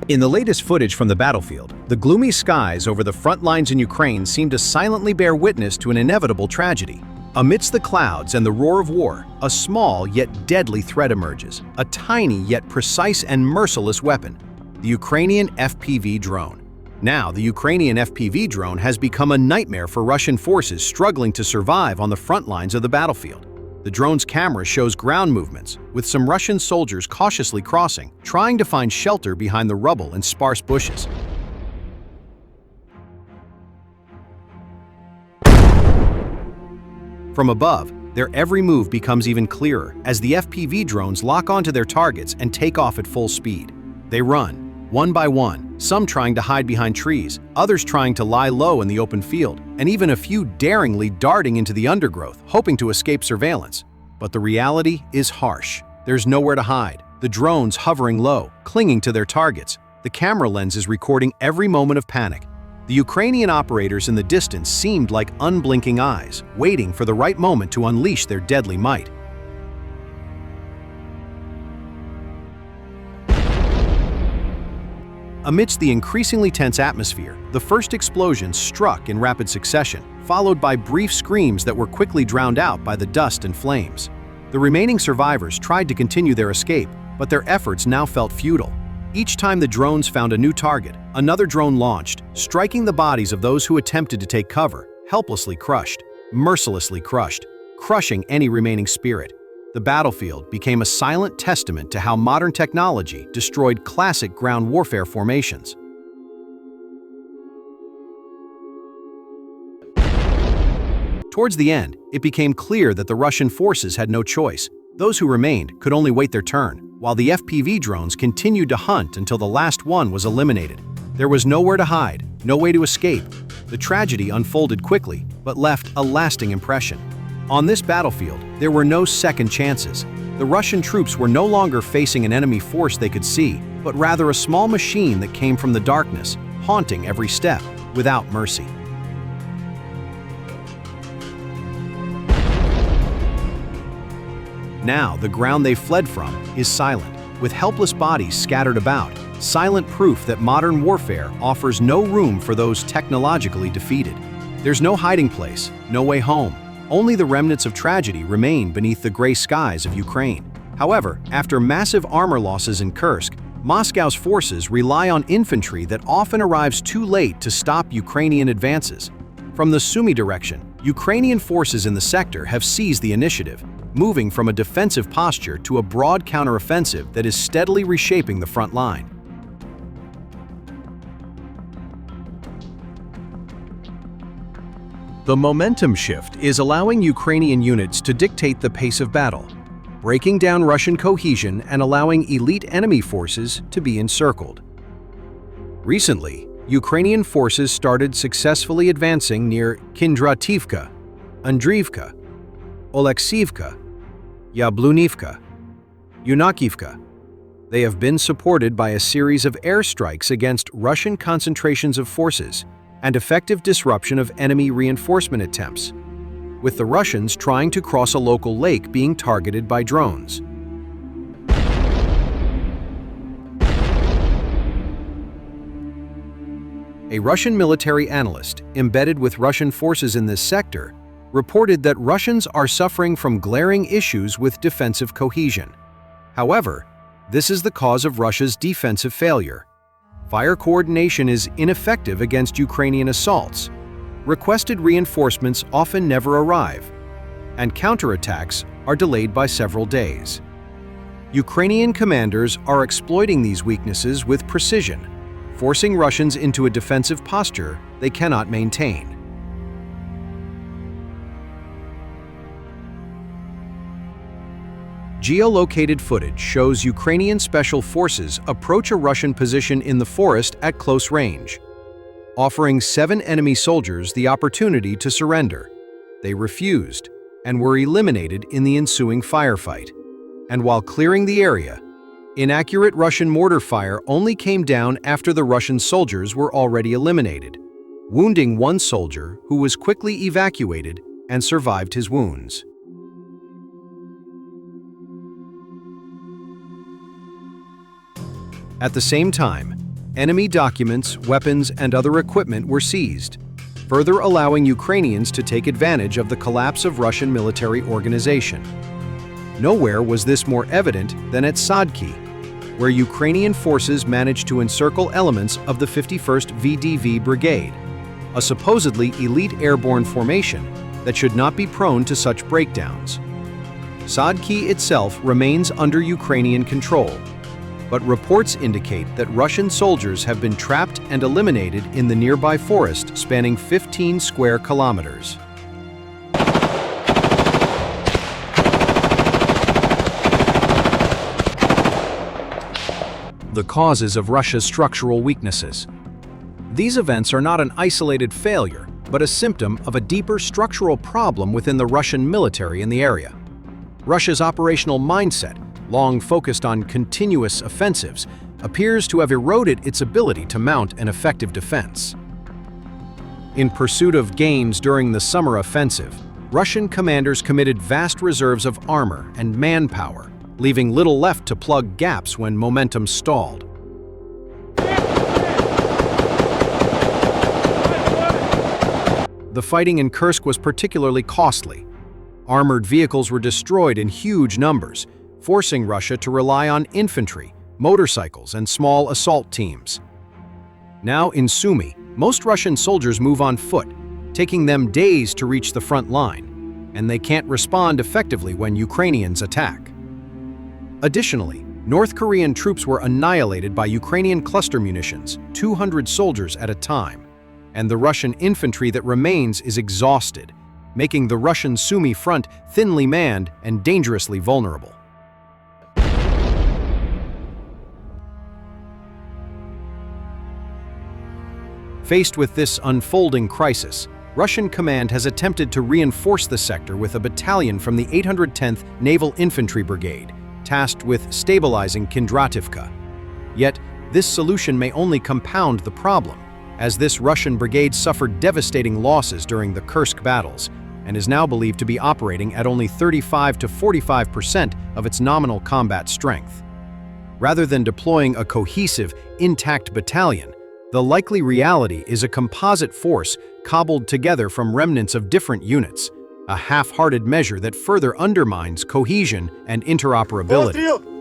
In the latest footage from the battlefield, the gloomy skies over the front lines in Ukraine seem to silently bear witness to an inevitable tragedy. Amidst the clouds and the roar of war, a small yet deadly threat emerges, a tiny yet precise and merciless weapon, the Ukrainian FPV drone. Now, the Ukrainian FPV drone has become a nightmare for Russian forces struggling to survive on the front lines of the battlefield. The drone's camera shows ground movements, with some Russian soldiers cautiously crossing, trying to find shelter behind the rubble and sparse bushes. From above, their every move becomes even clearer as the FPV drones lock onto their targets and take off at full speed. They run, one by one, some trying to hide behind trees, others trying to lie low in the open field, and even a few daringly darting into the undergrowth, hoping to escape surveillance. But the reality is harsh. There's nowhere to hide. The drones hovering low, clinging to their targets. The camera lenses recording every moment of panic. The Ukrainian operators in the distance seemed like unblinking eyes, waiting for the right moment to unleash their deadly might. Amidst the increasingly tense atmosphere, the first explosion struck in rapid succession, followed by brief screams that were quickly drowned out by the dust and flames. The remaining survivors tried to continue their escape, but their efforts now felt futile. Each time the drones found a new target, another drone launched, striking the bodies of those who attempted to take cover, helplessly crushed, mercilessly crushed, crushing any remaining spirit. The battlefield became a silent testament to how modern technology destroyed classic ground warfare formations. Towards the end, it became clear that the Russian forces had no choice. Those who remained could only wait their turn, while the FPV drones continued to hunt until the last one was eliminated. There was nowhere to hide, no way to escape. The tragedy unfolded quickly, but left a lasting impression. On this battlefield, there were no second chances. The Russian troops were no longer facing an enemy force they could see, but rather a small machine that came from the darkness, haunting every step, without mercy. Now, the ground they fled from is silent, with helpless bodies scattered about, silent proof that modern warfare offers no room for those technologically defeated. There's no hiding place, no way home. Only the remnants of tragedy remain beneath the gray skies of Ukraine. However, after massive armor losses in Kursk, Moscow's forces rely on infantry that often arrives too late to stop Ukrainian advances. From the Sumy direction, Ukrainian forces in the sector have seized the initiative, moving from a defensive posture to a broad counteroffensive that is steadily reshaping the front line. The momentum shift is allowing Ukrainian units to dictate the pace of battle, breaking down Russian cohesion and allowing elite enemy forces to be encircled. Recently, Ukrainian forces started successfully advancing near Kindrativka, Andriivka, Oleksivka, Yablunivka, Yunakivka. They have been supported by a series of airstrikes against Russian concentrations of forces and effective disruption of enemy reinforcement attempts, with the Russians trying to cross a local lake being targeted by drones. A Russian military analyst embedded with Russian forces in this sector reported that Russians are suffering from glaring issues with defensive cohesion. However, this is the cause of Russia's defensive failure. Fire coordination is ineffective against Ukrainian assaults. Requested reinforcements often never arrive, and counterattacks are delayed by several days. Ukrainian commanders are exploiting these weaknesses with precision, forcing Russians into a defensive posture they cannot maintain. Geolocated footage shows Ukrainian special forces approach a Russian position in the forest at close range, offering 7 enemy soldiers the opportunity to surrender. They refused and were eliminated in the ensuing firefight. And while clearing the area, inaccurate Russian mortar fire only came down after the Russian soldiers were already eliminated, wounding one soldier who was quickly evacuated and survived his wounds. At the same time, Enemy documents, weapons, and other equipment were seized, further allowing Ukrainians to take advantage of the collapse of Russian military organization. Nowhere was this more evident than at Sadki, where Ukrainian forces managed to encircle elements of the 51st VDV Brigade, a supposedly elite airborne formation that should not be prone to such breakdowns. Sadki itself remains under Ukrainian control, but reports indicate that Russian soldiers have been trapped and eliminated in the nearby forest spanning 15 square kilometers. The causes of Russia's structural weaknesses. These events are not an isolated failure, but a symptom of a deeper structural problem within the Russian military in the area. Russia's operational mindset, long focused on continuous offensives, appears to have eroded its ability to mount an effective defense. In pursuit of gains during the summer offensive, Russian commanders committed vast reserves of armor and manpower, leaving little left to plug gaps when momentum stalled. The fighting in Kursk was particularly costly. Armored vehicles were destroyed in huge numbers, forcing Russia to rely on infantry, motorcycles, and small assault teams. Now in Sumy, most Russian soldiers move on foot, taking them days to reach the front line, and they can't respond effectively when Ukrainians attack. Additionally, North Korean troops were annihilated by Ukrainian cluster munitions, 200 soldiers at a time, and the Russian infantry that remains is exhausted, making the Russian Sumy front thinly manned and dangerously vulnerable. Faced with this unfolding crisis, Russian command has attempted to reinforce the sector with a battalion from the 810th Naval Infantry Brigade, tasked with stabilizing Kindrativka. Yet, this solution may only compound the problem, as this Russian brigade suffered devastating losses during the Kursk battles and is now believed to be operating at only 35 to 45% of its nominal combat strength. Rather than deploying a cohesive, intact battalion, the likely reality is a composite force cobbled together from remnants of different units, a half-hearted measure that further undermines cohesion and interoperability.